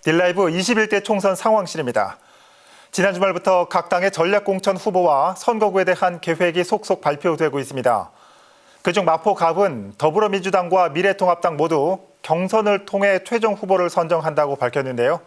딜라이브 21대 총선 상황실입니다. 지난 주말부터 각 당의 전략공천 후보와 선거구에 대한 계획이 속속 발표되고 있습니다. 그중 마포갑은 더불어민주당과 미래통합당 모두 경선을 통해 최종 후보를 선정한다고 밝혔는데요.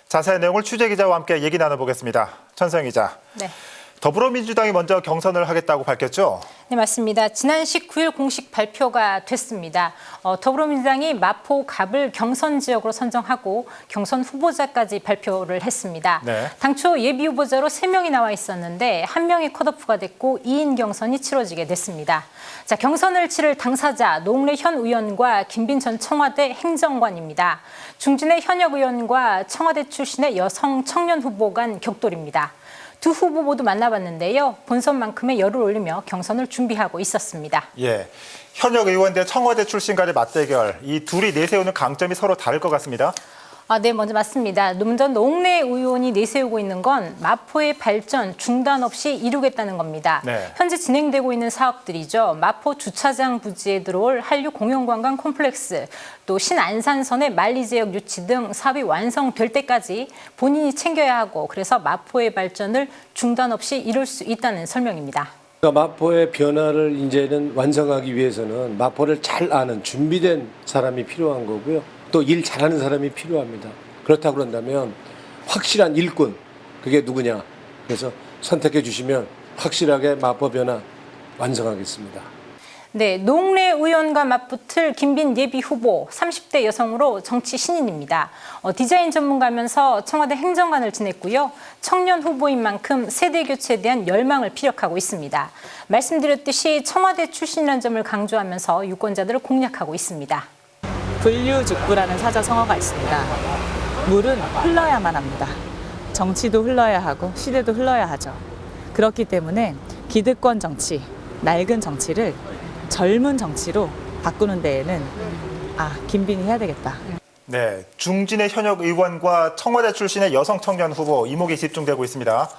자세한 내용을 취재기자와 함께 얘기 나눠보겠습니다. 천성 기자. 네. 더불어민주당이 먼저 경선을 하겠다고 밝혔죠? 네, 맞습니다. 지난 19일 공식 발표가 됐습니다. 더불어민주당이 마포갑을 경선 지역으로 선정하고 경선 후보자까지 발표를 했습니다. 네. 당초 예비 후보자로 3명이 나와 있었는데 1명이 컷오프가 됐고 2인 경선이 치러지게 됐습니다. 자, 경선을 치를 당사자 노웅래 현 의원과 김빈 전 청와대 행정관입니다. 중진의 현역 의원과 청와대 출신의 여성 청년 후보 간 격돌입니다. 두 후보 모두 만나봤는데요. 본선만큼의 열을 올리며 경선을 준비하고 있었습니다. 예, 현역 의원 대 청와대 출신 간의 맞대결. 이 둘이 내세우는 강점이 서로 다를 것 같습니다. 네, 먼저 맞습니다. 먼저 노웅래 의원이 내세우고 있는 건 마포의 발전 중단 없이 이루겠다는 겁니다. 네. 현재 진행되고 있는 사업들이죠. 마포 주차장 부지에 들어올 한류 공영관광 콤플렉스, 또 신안산선의 만리지역 유치 등 사업이 완성될 때까지 본인이 챙겨야 하고 그래서 마포의 발전을 중단 없이 이룰 수 있다는 설명입니다. 마포의 변화를 이제는 완성하기 위해서는 마포를 잘 아는 준비된 사람이 필요한 거고요. 또 일 잘하는 사람이 필요합니다. 그렇다고 그런다면 확실한 일꾼, 그게 누구냐. 그래서 선택해 주시면 확실하게 마포 변화 완성하겠습니다. 네, 노웅래 의원과 맞붙을 김빈 예비 후보 30대 여성으로 정치 신인입니다. 디자인 전문가면서 청와대 행정관을 지냈고요. 청년 후보인 만큼 세대 교체에 대한 열망을 피력하고 있습니다. 말씀드렸듯이 청와대 출신이라는 점을 강조하면서 유권자들을 공략하고 있습니다. 분류죽부라는 사자성어가 있습니다. 물은 흘러야만 합니다. 정치도 흘러야 하고 시대도 흘러야 하죠. 그렇기 때문에 기득권 정치, 낡은 정치를 젊은 정치로 바꾸는 데에는 김빈이 해야 되겠다. 네, 중진의 현역 의원과 청와대 출신의 여성 청년 후보 이목이 집중되고 있습니다.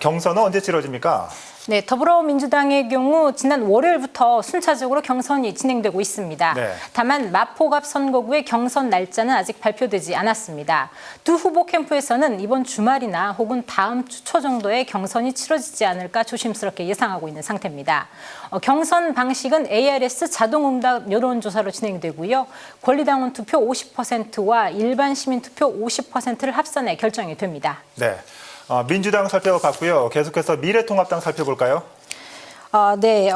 경선은 언제 치러집니까? 네, 더불어민주당의 경우 지난 월요일부터 순차적으로 경선이 진행되고 있습니다. 네. 다만 마포갑 선거구의 경선 날짜는 아직 발표되지 않았습니다. 두 후보 캠프에서는 이번 주말이나 혹은 다음 주 초 정도에 경선이 치러지지 않을까 조심스럽게 예상하고 있는 상태입니다. 경선 방식은 ARS 자동응답 여론조사로 진행되고요. 권리당원 투표 50%와 일반 시민 투표 50%를 합산해 결정이 됩니다. 네. 민주당 살펴봤고요. 계속해서 미래통합당 살펴볼까요? 네,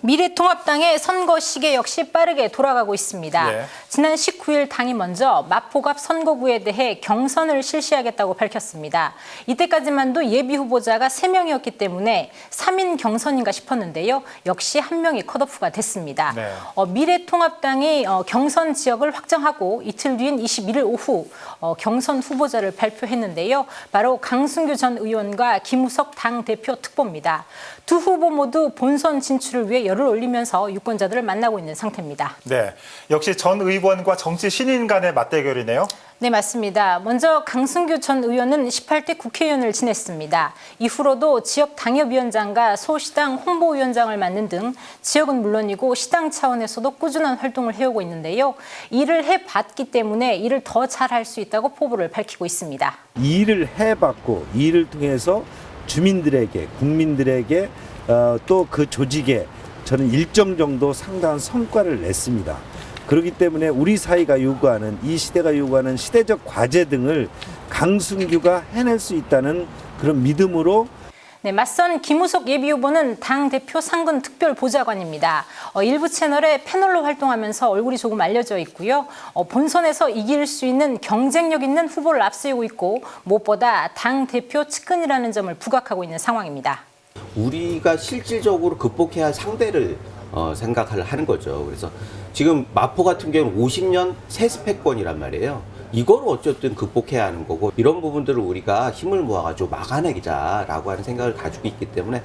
미래통합당의 선거 시계 역시 빠르게 돌아가고 있습니다. 예. 지난 19일 당이 먼저 마포갑 선거구에 대해 경선을 실시하겠다고 밝혔습니다. 이때까지만도 예비 후보자가 3명이었기 때문에 3인 경선인가 싶었는데요. 역시 1명이 컷오프가 됐습니다. 네. 미래통합당이 경선 지역을 확정하고 이틀 뒤인 21일 오후 경선 후보자를 발표했는데요. 바로 강승규 전 의원과 김우석 당대표 특보입니다. 두 후보 모두 본선 진출을 위해 열을 올리면서 유권자들을 만나고 있는 상태입니다. 네, 역시 전 의원과 정치 신인 간의 맞대결이네요. 네, 맞습니다. 먼저 강승규 전 의원은 18대 국회의원을 지냈습니다. 이후로도 지역 당협위원장과 소시당 홍보위원장을 맡는 등 지역은 물론이고 시당 차원에서도 꾸준한 활동을 해오고 있는데요. 일을 해봤기 때문에 일을 더 잘할 수 있다고 포부를 밝히고 있습니다. 일을 해봤고 일을 통해서 주민들에게, 국민들에게 또 그 조직에 저는 일정 정도 상당한 성과를 냈습니다. 그렇기 때문에 우리 사회가 요구하는, 이 시대가 요구하는 시대적 과제 등을 강승규가 해낼 수 있다는 그런 믿음으로. 네, 맞선 김우석 예비후보는 당대표 상근 특별보좌관입니다. 일부 채널의 패널로 활동하면서 얼굴이 조금 알려져 있고요. 본선에서 이길 수 있는 경쟁력 있는 후보를 앞세우고 있고 무엇보다 당대표 측근이라는 점을 부각하고 있는 상황입니다. 우리가 실질적으로 극복해야 할 상대를 생각을 하는 거죠. 그래서 지금 마포 같은 경우는 50년 세습패권이란 말이에요. 이걸 어쨌든 극복해야 하는 거고 이런 부분들을 우리가 힘을 모아가지고 막아내자라고 하는 생각을 가지고 있기 때문에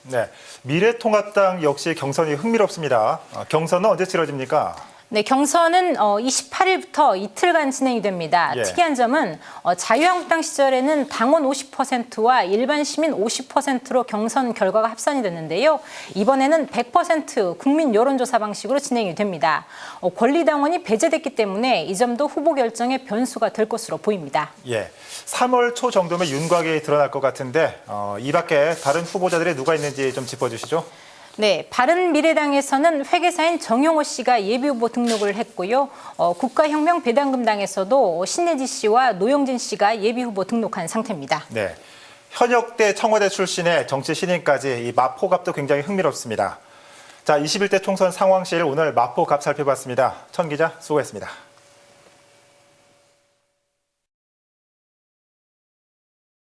네, 미래통합당 역시 경선이 흥미롭습니다. 경선은 언제 치러집니까? 네, 경선은 28일부터 이틀간 진행이 됩니다. 예. 특이한 점은 자유한국당 시절에는 당원 50%와 일반 시민 50%로 경선 결과가 합산이 됐는데요. 이번에는 100% 국민 여론조사 방식으로 진행이 됩니다. 권리당원이 배제됐기 때문에 이 점도 후보 결정의 변수가 될 것으로 보입니다. 예, 3월 초 정도면 윤곽이 드러날 것 같은데 이 밖에 다른 후보자들이 누가 있는지 좀 짚어주시죠. 네, 바른미래당에서는 회계사인 정용호 씨가 예비후보 등록을 했고요. 국가혁명배당금당에서도 신혜지 씨와 노영진 씨가 예비후보 등록한 상태입니다. 네, 현역대 청와대 출신의 정치 신인까지 이 마포갑도 굉장히 흥미롭습니다. 자, 21대 총선 상황실 오늘 마포갑 살펴봤습니다. 천 기자 수고했습니다.